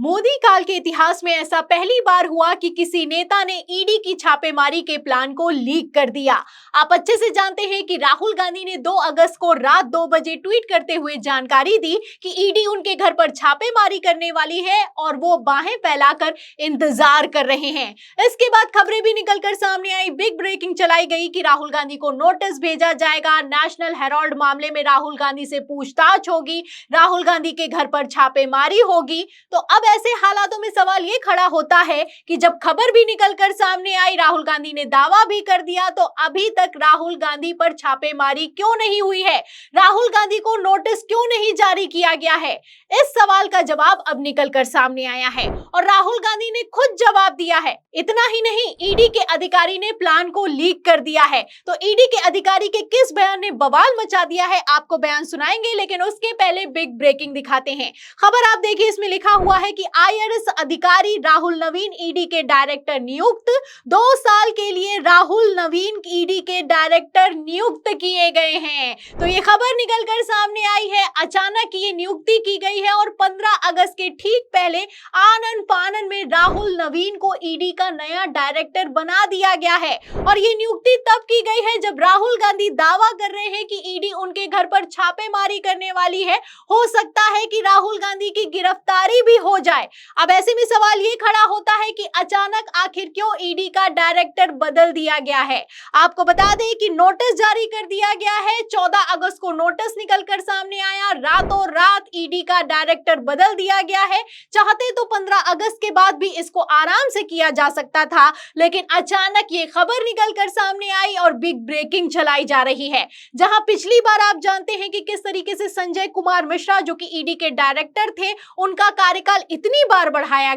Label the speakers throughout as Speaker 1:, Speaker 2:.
Speaker 1: मोदी काल के इतिहास में ऐसा पहली बार हुआ कि किसी नेता ने ईडी की छापेमारी के प्लान को लीक कर दिया। आप अच्छे से जानते हैं कि राहुल गांधी ने 2 अगस्त को रात 2 बजे ट्वीट करते हुए जानकारी दी कि ईडी उनके घर पर छापेमारी करने वाली है और वो बाहें फैलाकर इंतजार कर रहे हैं। इसके बाद खबरें भी निकलकर सामने आई, बिग ब्रेकिंग चलाई गई कि राहुल गांधी को नोटिस भेजा जाएगा, नेशनल हेराल्ड मामले में राहुल गांधी से पूछताछ होगी, राहुल गांधी के घर पर छापेमारी होगी। तो अब ऐसे हालातों में सवाल ये खड़ा होता है कि जब खबर भी निकलकर सामने आई, राहुल गांधी ने दावा भी कर दिया, तो अभी तक राहुल गांधी पर छापेमारी क्यों नहीं हुई है? राहुल गांधी को नोटिस क्यों नहीं जारी किया गया है? इस सवाल का जवाब अब निकलकर सामने आया है और राहुल गांधी ने खुद जवाब दिया है। इतना ही नहीं, ईडी के अधिकारी ने प्लान को लीक कर दिया है। तो ईडी के अधिकारी के किस बयान ने बवाल मचा दिया है, आपको बयान सुनाएंगे, लेकिन उसके पहले बिग ब्रेकिंग दिखाते हैं। खबर आप देखिए, इसमें लिखा हुआ है कि आईआरएस अधिकारी राहुल नवीन ईडी के डायरेक्टर नियुक्त। 2 साल के लिए राहुल नवीन ईडी के डायरेक्टर नियुक्त किए गए हैं। तो ये खबर निकलकर सामने आई है, अचानक ये नियुक्ति की गई है और 15 अगस्त के ठीक पहले आनन फानन में राहुल नवीन को ईडी का नया डायरेक्टर बना दिया गया है। और ये नियुक्ति तब की गई है जब राहुल गांधी दावा कर रहे हैं कि ईडी उनके घर पर छापेमारी करने वाली है। हो सकता है कि राहुल गांधी की गिरफ्तारी भी हो जाए। अब ऐसे में सवाल ये खड़ा होता है कि अचानक आखिर क्यों ईडी का डायरेक्टर बदल दिया गया है। आपको बता दें कि नोटिस जारी कर दिया गया है। 14 अगस्त को नोटिस निकलकर सामने आया, रातों रात ईडी का डायरेक्टर बदल दिया गया है। चाहते तो 15 अगस्त के बाद भी इसको आराम से किया जा सकता था, लेकिन अचानक ये खबर निकलकर सामने आई और बिग ब्रेकिंग चलाई जा रही है। जहां पिछली बार आप जानते हैं कि किस तरीके से संजय कुमार मिश्रा, जो कि ईडी के डायरेक्टर थे, उनका कार्यकाल इतनी बार बढ़ाया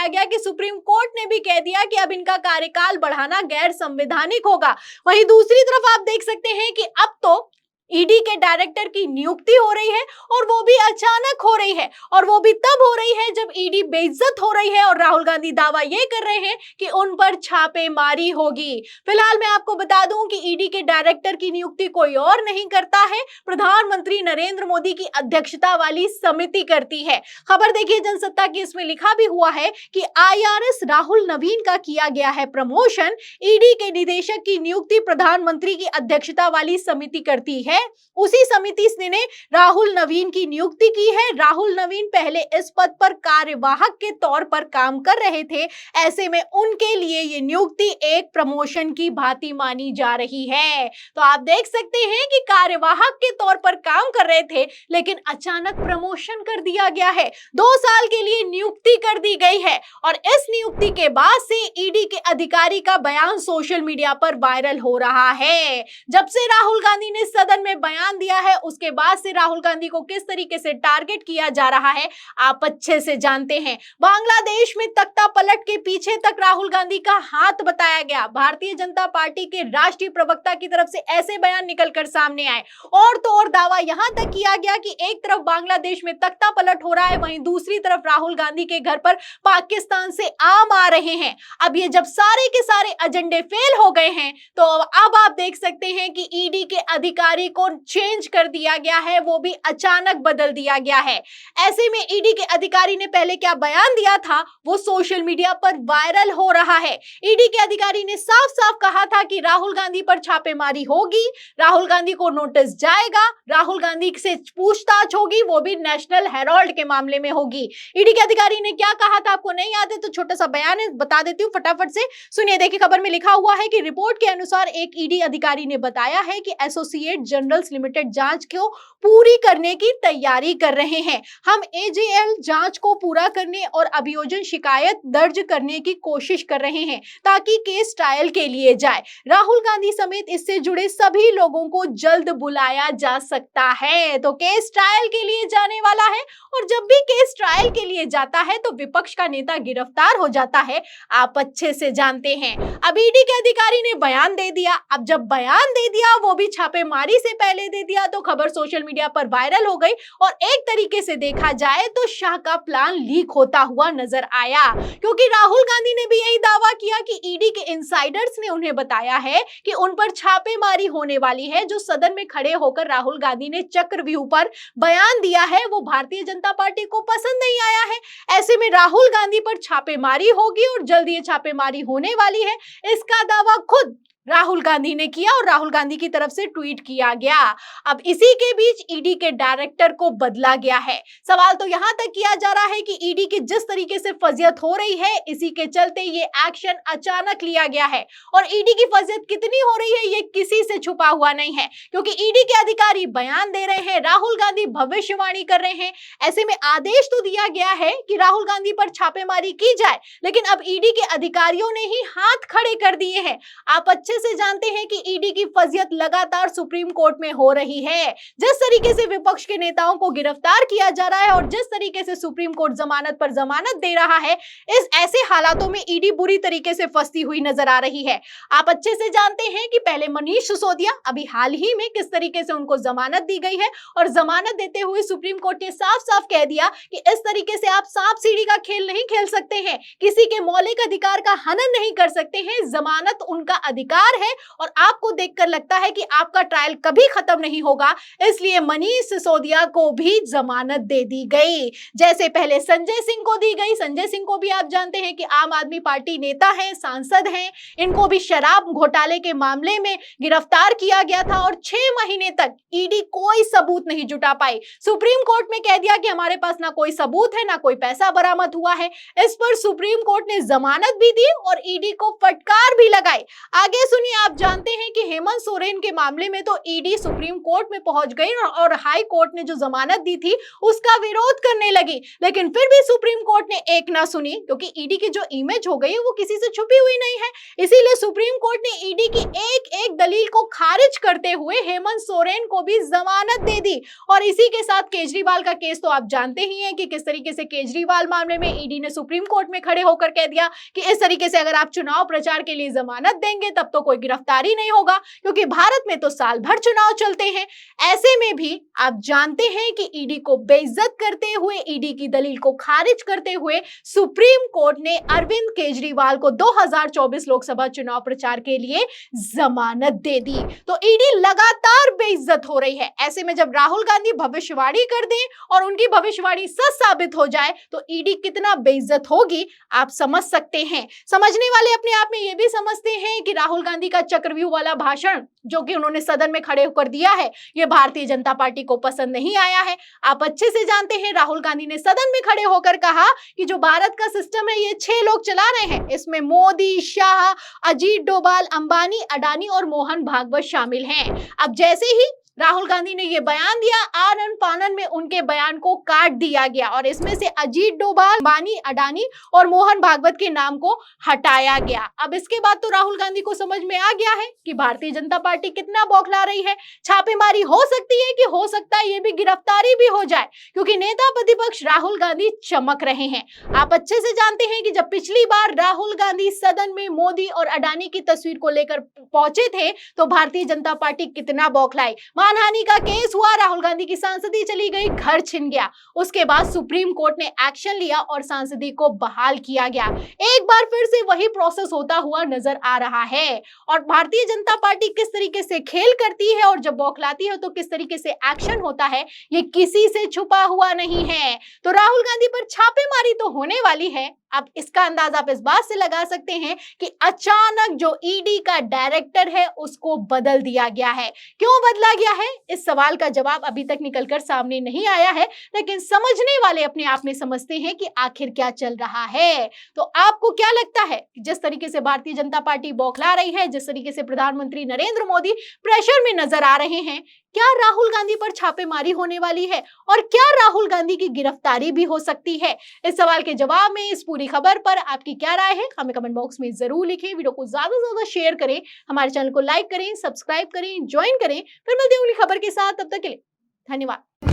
Speaker 1: गया कि सुप्रीम कोर्ट ने भी कह दिया कि अब इनका कार्यकाल बढ़ाना गैर संवैधानिक होगा। वहीं दूसरी तरफ आप देख सकते हैं कि अब तो ईडी के डायरेक्टर की नियुक्ति हो रही है और वो भी अचानक हो रही है, और वो भी तब हो रही है जब ईडी बेइज्जत हो रही है और राहुल गांधी दावा ये कर रहे हैं कि उन पर छापेमारी होगी। फिलहाल मैं आपको बता दूं कि ईडी के डायरेक्टर की नियुक्ति कोई और नहीं करता है, प्रधानमंत्री नरेंद्र मोदी की अध्यक्षता वाली समिति करती है। खबर देखिए जनसत्ता की, इसमें लिखा भी हुआ है कि आईआरएस राहुल नवीन का किया गया है प्रमोशन, ईडी के निदेशक की नियुक्ति प्रधानमंत्री की अध्यक्षता वाली समिति करती है। उसी समिति ने राहुल नवीन की नियुक्ति की है। राहुल नवीन पहले इस पद पर कार्यवाहक के तौर पर काम कर रहे थे, ऐसे में उनके लिए ये नियुक्ति एक प्रमोशन की भांति मानी जा रही है। तो आप देख सकते हैं कि कार्यवाहक के तौर पर काम कर रहे थे, लेकिन अचानक प्रमोशन कर दिया गया है। 2 साल के लिए नियुक्ति कर दी गई है और इस नियुक्ति के बाद से ईडी के अधिकारी का बयान सोशल मीडिया पर वायरल हो रहा है। जब से राहुल गांधी ने सदन में बयान दिया है, उसके बाद से राहुल गांधी को किस तरीके से टारगेट किया जा रहा है आप अच्छे से जानते हैं। बांग्लादेश में तख्ता पलट के पीछे तक राहुल गांधी का हाथ बताया गया। भारतीय जनता पार्टी के राष्ट्रीय प्रवक्ता की तरफ से ऐसे बयान निकलकर सामने आए और तो और दावा यहां तक किया गया कि एक तरफ बांग्लादेश में तख्ता पलट हो रहा है, वहीं दूसरी तरफ राहुल गांधी के घर पर पाकिस्तान से आम आ रहे हैं। अब ये जब सारे के सारे एजेंडे फेल हो गए हैं, तो अब आप देख सकते हैं कि ईडी के अधिकारी को चेंज कर दिया गया है, वो भी अचानक बदल दिया गया है। ऐसे में ईडी के अधिकारी ने पहले क्या बयान दिया था, वो सोशल मीडिया पर वायरल हो रहा है। ईडी के अधिकारी ने साफ साफ कहा था कि राहुल गांधी पर छापेमारी होगी, राहुल गांधी को नोटिस जाएगा, राहुल गांधी से पूछताछ होगी, वो भी नेशनल हेराल्ड के मामले में होगी। ईडी के अधिकारी ने क्या कहा था, आपको नहीं याद है तो छोटा सा बयान है, बता देती हूँ फटाफट से सुनिए। देखिए खबर में लिखा हुआ है कि रिपोर्ट के अनुसार एक ईडी अधिकारी ने बताया है कि एसोसिएट जनरल्स लिमिटेड जांच को पूरी करने की तैयारी कर रहे हैं। हम एजेएल जांच को पूरा करने और अभियोजन शिकायत दर्ज करने की कोशिश कर रहे हैं ताकि केस ट्रायल के लिए जाए। राहुल गांधी समेत इससे जुड़े सभी लोगों को जल्द बुलाया जा सकता है। तो केस ट्रायल के लिए जाने वाला है और जब भी केस ट्रायल के लिए जाता है तो विपक्ष का नेता गिरफ्तार हो जाता है, आप अच्छे से जानते हैं। अब ईडी के अधिकारी ने बयान दे दिया। अब जब बयान दे दिया, वो भी छापेमारी से ने पहले दे दिया तो खबर सोशल मीडिया पर वायरल हो गई और एक तरीके से देखा जाए तो शाह का प्लान लीक होता हुआ नजर आया, क्योंकि राहुल गांधी ने भी यही दावा किया कि ईडी के इनसाइडर्स ने उन्हें बताया है कि उन पर छापेमारी होने वाली है। जो सदन में खड़े होकर राहुल गांधी ने चक्रव्यूह पर बयान दिया है वो भारतीय जनता पार्टी को पसंद नहीं आया है। ऐसे में राहुल गांधी पर छापेमारी होगी और जल्द ये छापेमारी होने वाली है, इसका दावा खुद राहुल गांधी ने किया और राहुल गांधी की तरफ से ट्वीट किया गया। अब इसी के बीच ईडी के डायरेक्टर को बदला गया है। सवाल तो यहां तक किया जा रहा है कि ईडी की जिस तरीके से फजियत हो रही है, इसी के चलते ये एक्शन अचानक लिया गया है और ईडी की फजियत कितनी हो रही है ये किसी से छुपा हुआ नहीं है, क्योंकि ईडी के अधिकारी बयान दे रहे हैं, राहुल गांधी भविष्यवाणी कर रहे हैं। ऐसे में आदेश तो दिया गया है कि राहुल गांधी पर छापेमारी की जाए, लेकिन अब ईडी के अधिकारियों ने ही हाथ खड़े कर दिए हैं। आप अच्छे से जानते हैं कि ईडी की फजियत लगातार सुप्रीम कोर्ट में हो रही है। जिस तरीके से विपक्ष के नेताओं को गिरफ्तार किया जा रहा है और जिस तरीके से सुप्रीम कोर्ट जमानत पर जमानत दे रहा है, इस ऐसे हालातों में ईडी बुरी तरीके से फंसती हुई नजर आ रही है। आप अच्छे से जानते हैं कि पहले मनीष सिसोदिया, अभी हाल ही में किस तरीके से उनको जमानत दी गई है और जमानत देते हुए सुप्रीम कोर्ट ने साफ साफ कह दिया कि इस तरीके से आप सांप सीढ़ी का खेल नहीं खेल सकते हैं, किसी के मौलिक अधिकार का हनन नहीं कर सकते हैं। जमानत उनका अधिकार है और आपको देखकर लगता है कि आपका ट्रायल कभी खत्म नहीं होगा, इसलिए मनीष सिसोदिया को भी जमानत दे दी गई। जैसे पहले संजय सिंह को दी गई। संजय सिंह को भी आप जानते हैं कि आम आदमी पार्टी नेता हैं, सांसद हैं, इनको भी शराब घोटाले के मामले में गिरफ्तार किया गया था और 6 महीने तक ईडी कोई सबूत नहीं जुटा पाई। सुप्रीम कोर्ट में कह दिया कि हमारे पास ना कोई सबूत है, ना कोई पैसा बरामद हुआ है। इस पर सुप्रीम कोर्ट ने जमानत भी दी और ईडी को फटकार भी लगाई। आगे सुनिए, आप जानते हैं कि हेमंत सोरेन के मामले में तो ईडी सुप्रीम कोर्ट में पहुंच गई और हाई कोर्ट ने जो जमानत दी थी उसका विरोध करने लगी, लेकिन फिर भी सुप्रीम कोर्ट ने एक ना सुनी, क्योंकि ईडी की जो इमेज हो गई है वो किसी से छुपी हुई नहीं है। इसीलिए सुप्रीम कोर्ट ने ईडी की एक एक दलील को खारिज करते हुए हेमंत सोरेन को भी जमानत दे दी। और इसी के साथ केजरीवाल का केस तो आप जानते ही हैं कि किस तरीके से केजरीवाल मामले में ईडी ने सुप्रीम कोर्ट में खड़े होकर कह दिया कि इस तरीके से अगर आप चुनाव प्रचार के लिए जमानत देंगे तब तो कोई गिरफ्तारी नहीं होगा, क्योंकि भारत में तो साल भर चुनाव चलते हैं। ऐसे में भी आप जानते हैं कि ईडी को बेइज्जत करते हुए, ईडी की दलील को खारिज करते हुए सुप्रीम कोर्ट ने अरविंद केजरीवाल को 2024 लोकसभा चुनाव प्रचार के लिए जमानत दे दी। तो ईडी लगातार बेइज्जत हो रही है। ऐसे में जब राहुल गांधी भविष्यवाणी कर दें और उनकी भविष्यवाणी सच साबित हो जाए तो ईडी कितना बेइज्जत होगी आप समझ सकते हैं। समझने वाले अपने आप में ये भी समझते हैं कि राहुल गांधी का चक्रव्यूह वाला भाषण जो कि उन्होंने सदन में खड़े होकर दिया है, ये भारतीय जनता पार्टी को पसंद नहीं आया है। आप अच्छे से जानते हैं राहुल गांधी ने सदन में खड़े होकर कहा कि जो भारत का सिस्टम है ये 6 लोग चला रहे हैं, इसमें मोदी, शाह, अजीत डोभाल, अंबानी, अडानी और मोहन भागवत शामिल हैं। अब जैसे ही राहुल गांधी ने ये बयान दिया, आनन फानन में उनके बयान को काट दिया गया और इसमें से अजीत डोभाल, अंबानी, अडानी और मोहन भागवत के नाम को हटाया गया। अब इसके बाद तो राहुल गांधी को समझ में आ गया है कि भारतीय जनता पार्टी कितना बौखला रही है। छापेमारी हो सकती है कि हो सकता है ये भी गिरफ्तारी भी हो जाए, क्योंकि नेता प्रतिपक्ष राहुल गांधी चमक रहे हैं। आप अच्छे से जानते हैं कि जब पिछली बार राहुल गांधी सदन में मोदी और अडानी की तस्वीर को लेकर पहुंचे थे तो भारतीय जनता पार्टी कितना बौखलाई। मानहानि का केस हुआ, राहुल गांधी की सांसदी चली गई, घर छिन गया। उसके बाद सुप्रीम कोर्ट ने एक्शन लिया और सांसदी को बहाल किया गया। एक बार फिर से वही प्रोसेस होता हुआ नजर आ रहा है और भारतीय जनता पार्टी किस तरीके से खेल करती है और जब बौखलाती है तो किस तरीके से एक्शन होता है ये किसी से छुपा हुआ नहीं है। तो राहुल गांधी पर छापेमारी तो होने वाली है। अब इसका अंदाजा आप इस बात से लगा सकते हैं कि अचानक जो ईडी का डायरेक्टर है उसको बदल दिया गया है। क्यों बदला गया है, इस सवाल का जवाब अभी तक निकलकर सामने नहीं आया है, लेकिन समझने वाले अपने आप में समझते हैं कि आखिर क्या चल रहा है। तो आपको क्या लगता है कि जिस तरीके से भारतीय जनता पार्टी बौखला रही है, जिस तरीके से प्रधानमंत्री नरेंद्र मोदी प्रेशर में नजर आ रहे हैं, क्या राहुल गांधी पर छापेमारी होने वाली है और क्या राहुल गांधी की गिरफ्तारी भी हो सकती है? इस सवाल के जवाब में इस पूरी खबर पर आपकी क्या राय है हमें कमेंट बॉक्स में जरूर लिखें। वीडियो को ज्यादा से ज्यादा शेयर करें, हमारे चैनल को लाइक करें, सब्सक्राइब करें, ज्वाइन करें। फिर मिलते हैं अगली खबर के साथ, तब तक के लिए धन्यवाद।